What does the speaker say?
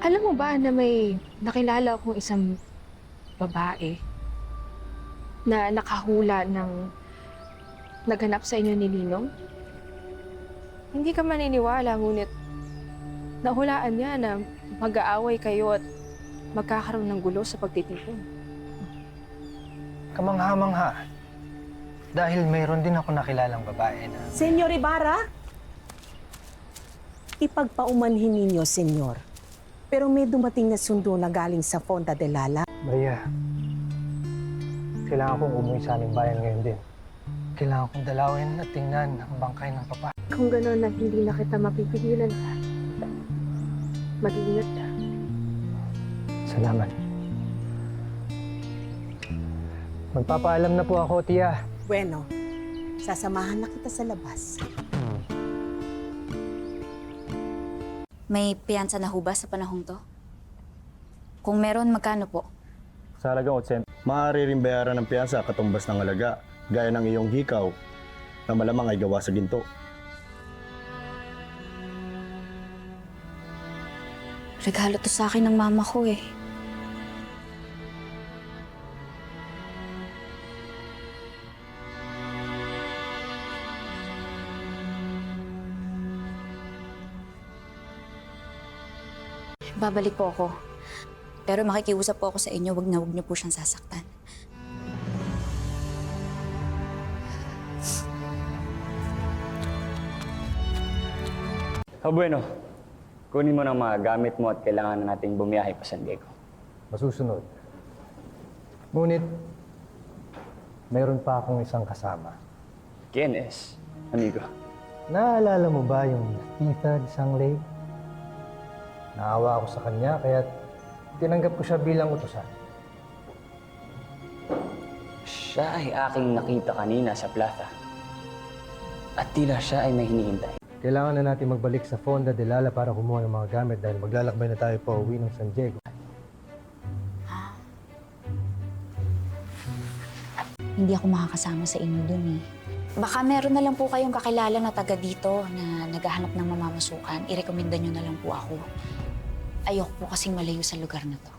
Alam mo ba na may nakilala akong isang babae na nakahula ng naganap sa inyo ni Ninong? Hindi ka maniniwala, ngunit nahulaan niya na mag-aaway kayo at magkakaroon ng gulo sa pagtitipon. Kamangha-mangha. Dahil mayroon din ako nakilalang babae na... Senyor Ibarra, ipagpaumanhin ninyo, senyor. Pero may dumating na sundo na galing sa Fonda de Lala. Maria, kailangan kong umuwi sa aming bayan ngayon din. Kailangan kong dalawin at tingnan ang bangkay ng papa. Kung gano'n na hindi na kita mapipigilan ka, mag-iingat ka. Salamat. Magpapaalam na po ako, tiya. Bueno, sasamahan na kita sa labas. May piyansa na ho ba sa panahong to? Kung meron, magkano po? Sa halagang 800. Maaari rin bayaran ng piyansa katumbas ng halaga, gaya ng iyong hikaw, na malamang ay gawa sa ginto. Regalo to sa akin ng mama ko eh. Babalik po ako. Pero makikiusap po ako sa inyo, wag na wag niyo po siyang sasaktan. Bueno, kunin mo ng mga gamit mo at kailangan na nating bumiyahe pa San Diego. Masusunod. Ngunit, mayroon pa akong isang kasama. ¿Quién es, amigo? Naalala mo ba yung Tita Sanglay? Naawa ako sa kanya, kaya tinanggap ko siya bilang utusan. Siya ay aking nakita kanina sa plaza. At tila siya ay may hinihintay. Kailangan na natin magbalik sa Fonda de Lala para kumuha ng mga gamit dahil maglalakbay na tayo pa uwi ng San Diego. Hindi ako makakasama sa inyo dun eh. Baka meron na lang po kayong kakilala na taga dito na naghahanap ng mamamasukan. Irekomenda nyo na lang po ako. Ayoko po kasing malayo sa lugar na to.